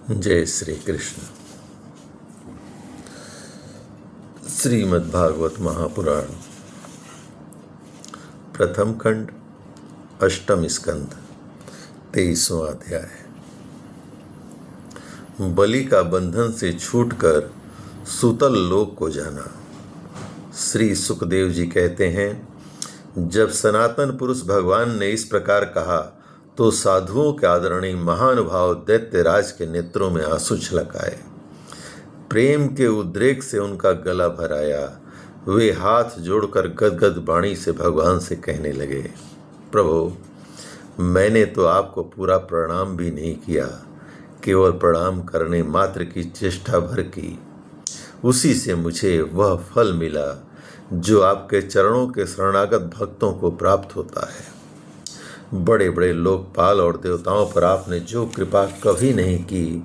जय श्री कृष्ण। श्रीमद्भागवत महापुराण प्रथम खंड अष्टम स्कंध 23वां अध्याय। बलि का बंधन से छूटकर सूतल लोक को जाना। श्री सुखदेव जी कहते हैं, जब सनातन पुरुष भगवान ने इस प्रकार कहा तो साधुओं के आदरणीय महानुभाव दैत्यराज के नेत्रों में आंसू छलक आए। प्रेम के उद्रेक से उनका गला भर आया। वे हाथ जोड़कर गदगद वाणी से भगवान से कहने लगे, प्रभु, मैंने तो आपको पूरा प्रणाम भी नहीं किया, केवल प्रणाम करने मात्र की चेष्टा भर की। उसी से मुझे वह फल मिला जो आपके चरणों के शरणागत भक्तों को प्राप्त होता है। बड़े बड़े लोकपाल और देवताओं पर आपने जो कृपा कभी नहीं की,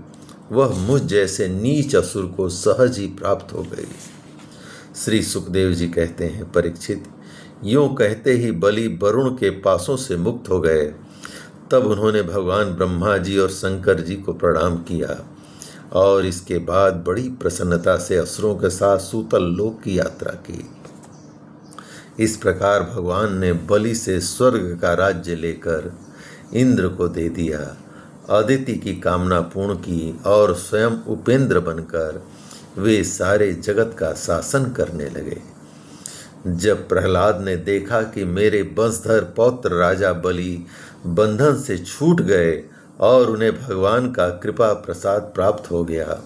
वह मुझ जैसे नीच असुर को सहज ही प्राप्त हो गई। श्री सुखदेव जी कहते हैं, परीक्षित, यूं कहते ही बलि वरुण के पासों से मुक्त हो गए। तब उन्होंने भगवान ब्रह्मा जी और शंकर जी को प्रणाम किया और इसके बाद बड़ी प्रसन्नता से असुरों के साथ सूतल लोक की यात्रा की। इस प्रकार भगवान ने बलि से स्वर्ग का राज्य लेकर इंद्र को दे दिया, अदिति की कामना पूर्ण की और स्वयं उपेंद्र बनकर वे सारे जगत का शासन करने लगे। जब प्रहलाद ने देखा कि मेरे वंशधर पौत्र राजा बलि बंधन से छूट गए और उन्हें भगवान का कृपा प्रसाद प्राप्त हो गया,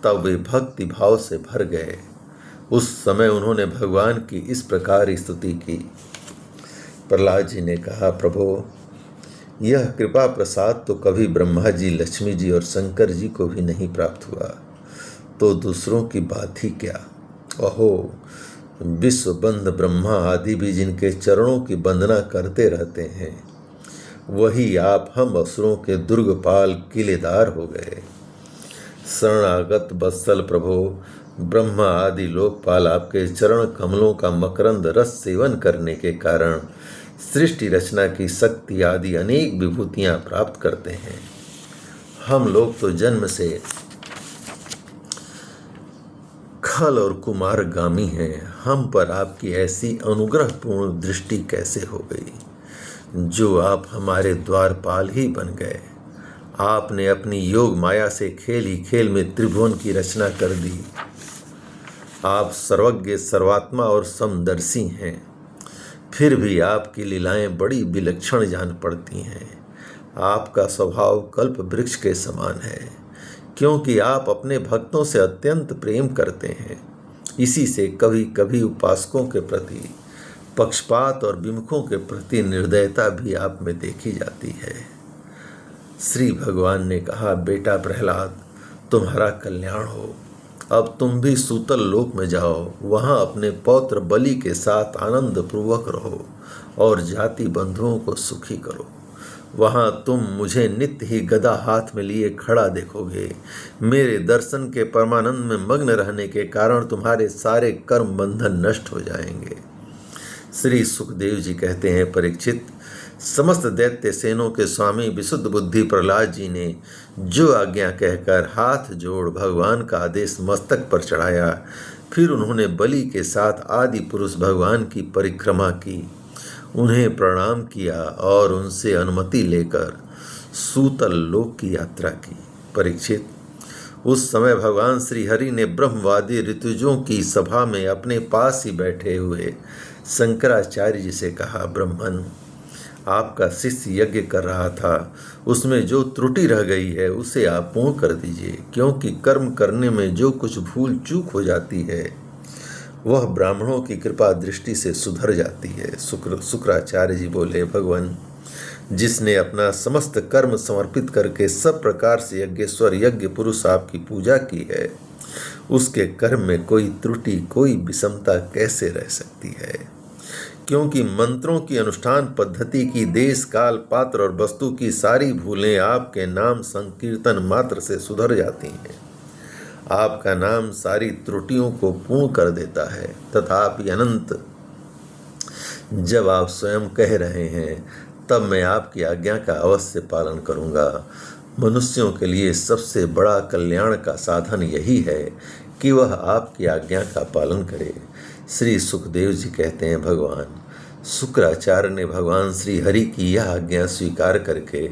तब वे भक्ति भाव से भर गए। उस समय उन्होंने भगवान की इस प्रकार स्तुति की। प्रहलाद जी ने कहा, प्रभु, यह कृपा प्रसाद तो कभी ब्रह्मा जी, लक्ष्मी जी और शंकर जी को भी नहीं प्राप्त हुआ, तो दूसरों की बात ही क्या। अहो, विश्वबंध ब्रह्मा आदि भी जिनके चरणों की वंदना करते रहते हैं, वही आप हम असुरों के दुर्गपाल किलेदार हो गए। शरणागत वत्सल प्रभु, ब्रह्मा आदि लोकपाल आपके चरण कमलों का मकरंद रस सेवन करने के कारण सृष्टि रचना की शक्ति आदि अनेक विभूतियां प्राप्त करते हैं। हम लोग तो जन्म से खल और कुमारगामी हैं। हम पर आपकी ऐसी अनुग्रहपूर्ण दृष्टि कैसे हो गई, जो आप हमारे द्वारपाल ही बन गए। आपने अपनी योग माया से खेल ही खेल में त्रिभुवन की रचना कर दी। आप सर्वज्ञ, सर्वात्मा और समदर्शी हैं, फिर भी आपकी लीलाएं बड़ी विलक्षण जान पड़ती हैं। आपका स्वभाव कल्प वृक्ष के समान है, क्योंकि आप अपने भक्तों से अत्यंत प्रेम करते हैं। इसी से कभी कभी उपासकों के प्रति पक्षपात और विमुखों के प्रति निर्दयता भी आप में देखी जाती है। श्री भगवान ने कहा, बेटा प्रहलाद, तुम्हारा कल्याण हो। अब तुम भी सूतल लोक में जाओ, वहाँ अपने पौत्र बलि के साथ आनंद पूर्वक रहो और जाति बंधुओं को सुखी करो। वहाँ तुम मुझे नित्य ही गदा हाथ में लिए खड़ा देखोगे। मेरे दर्शन के परमानंद में मग्न रहने के कारण तुम्हारे सारे कर्म बंधन नष्ट हो जाएंगे। श्री सुखदेव जी कहते हैं, परीक्षित, समस्त दैत्य सेनों के स्वामी विशुद्ध बुद्धि प्रहलाद जी ने जो आज्ञा कहकर हाथ जोड़ भगवान का आदेश मस्तक पर चढ़ाया, फिर उन्होंने बलि के साथ आदि पुरुष भगवान की परिक्रमा की, उन्हें प्रणाम किया और उनसे अनुमति लेकर सूतल लोक की यात्रा की। परीक्षित, उस समय भगवान श्री हरि ने ब्रह्मवादी ऋतुजों की सभा में अपने पास ही बैठे हुए शंकराचार्य जी से कहा, ब्रह्मन, आपका शिष्य यज्ञ कर रहा था, उसमें जो त्रुटि रह गई है उसे आप पूर्ण कर दीजिए, क्योंकि कर्म करने में जो कुछ भूल चूक हो जाती है वह ब्राह्मणों की कृपा दृष्टि से सुधर जाती है। शुक्राचार्य जी बोले, भगवान, जिसने अपना समस्त कर्म समर्पित करके सब प्रकार से यज्ञेश्वर यज्ञ पुरुष आपकी पूजा की है, उसके कर्म में कोई त्रुटि, कोई विषमता कैसे रह सकती है, क्योंकि मंत्रों की अनुष्ठान पद्धति की, देश काल पात्र और वस्तु की सारी भूलें आपके नाम संकीर्तन मात्र से सुधर जाती हैं। आपका नाम सारी त्रुटियों को पूर्ण कर देता है। तथापि अनंत, जब आप स्वयं कह रहे हैं, तब मैं आपकी आज्ञा का अवश्य पालन करूंगा। मनुष्यों के लिए सबसे बड़ा कल्याण का साधन यही है कि वह आपकी आज्ञा का पालन करे। श्री सुखदेव जी कहते हैं, भगवान शुक्राचार्य ने भगवान श्री हरि की यह आज्ञा स्वीकार करके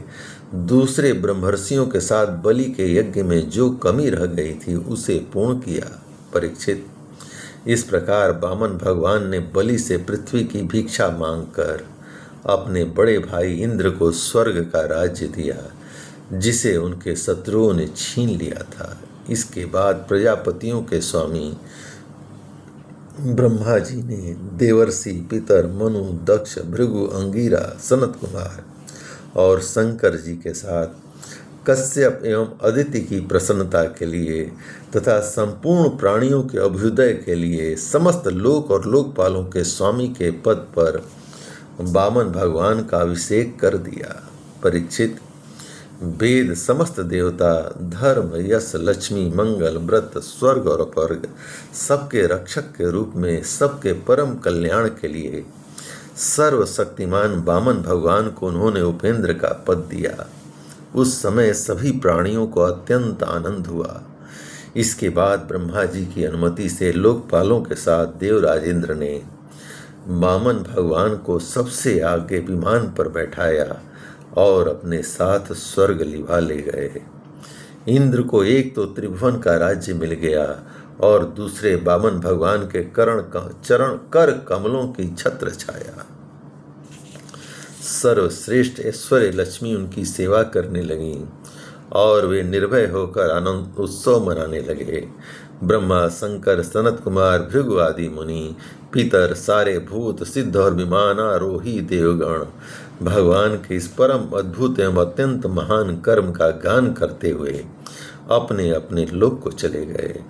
दूसरे ब्रह्मर्षियों के साथ बलि के यज्ञ में जो कमी रह गई थी उसे पूर्ण किया। परीक्षित, इस प्रकार वामन भगवान ने बलि से पृथ्वी की भिक्षा मांगकर अपने बड़े भाई इंद्र को स्वर्ग का राज्य दिया, जिसे उनके शत्रुओं ने छीन लिया था। इसके बाद प्रजापतियों के स्वामी ब्रह्मा जी ने देवर्षि, पितर, मनु, दक्ष, भृगु, अंगिरा, सनत कुमार और शंकर जी के साथ कश्यप एवं अदिति की प्रसन्नता के लिए तथा संपूर्ण प्राणियों के अभ्युदय के लिए समस्त लोक और लोकपालों के स्वामी के पद पर वामन भगवान का अभिषेक कर दिया। परीक्षित, वेद, समस्त देवता, धर्म, यश, लक्ष्मी, मंगल, व्रत, स्वर्ग और अपवर्ग सबके रक्षक के रूप में सबके परम कल्याण के लिए सर्वशक्तिमान वामन भगवान को उन्होंने उपेंद्र का पद दिया। उस समय सभी प्राणियों को अत्यंत आनंद हुआ। इसके बाद ब्रह्मा जी की अनुमति से लोकपालों के साथ देवराज इंद्र ने वामन भगवान को सबसे आगे विमान पर बैठाया और अपने साथ स्वर्ग लिवा ले गए। इंद्र को एक तो त्रिभुवन का राज्य मिल गया और दूसरे वामन भगवान के चरण कर कमलों की छत्र छाया। सर्वश्रेष्ठ ऐश्वर्य लक्ष्मी उनकी सेवा करने लगी और वे निर्भय होकर आनंद उत्सव मनाने लगे। ब्रह्मा, शंकर, सनत कुमार, भृगु आदि मुनि, पितर, सारे भूत, सिद्ध और विमानारोही देवगण भगवान के इस परम अद्भुत एवं अत्यंत महान कर्म का गान करते हुए अपने अपने लोक को चले गए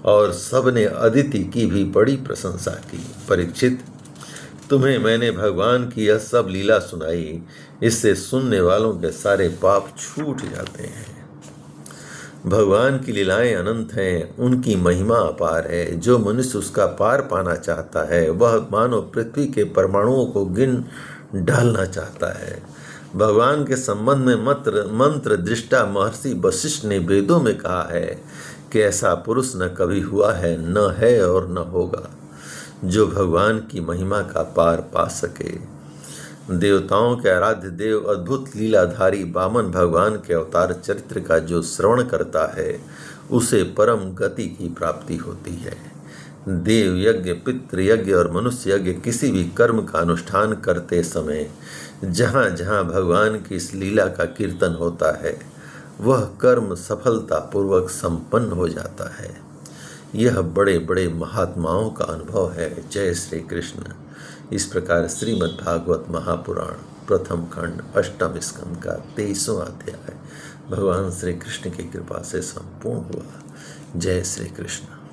और सबने अदिति की भी बड़ी प्रशंसा की। परीक्षित, तुम्हें मैंने भगवान की यह सब लीला सुनाई, इससे सुनने वालों के सारे पाप छूट जाते हैं। भगवान की लीलाएं अनंत हैं, उनकी महिमा अपार है। जो मनुष्य उसका पार पाना चाहता है वह मानो पृथ्वी के परमाणुओं को गिन डालना चाहता है। भगवान के संबंध में मंत्र दृष्टा महर्षि वशिष्ठ ने वेदों में कहा है कि ऐसा पुरुष न कभी हुआ है, न है और न होगा, जो भगवान की महिमा का पार पा सके। देवताओं के आराध्य देव अद्भुत लीलाधारी वामन भगवान के अवतार चरित्र का जो श्रवण करता है उसे परम गति की प्राप्ति होती है। देव यज्ञ, पितृ यज्ञ और मनुष्य यज्ञ किसी भी कर्म का अनुष्ठान करते समय जहाँ जहाँ भगवान की इस लीला का कीर्तन होता है वह कर्म सफलतापूर्वक संपन्न हो जाता है। यह बड़े बड़े महात्माओं का अनुभव है। जय श्री कृष्ण। इस प्रकार श्रीमद् भागवत महापुराण प्रथम खंड अष्टम स्कंद का 23वां अध्याय भगवान श्री कृष्ण की कृपा से संपूर्ण हुआ। जय श्री कृष्ण।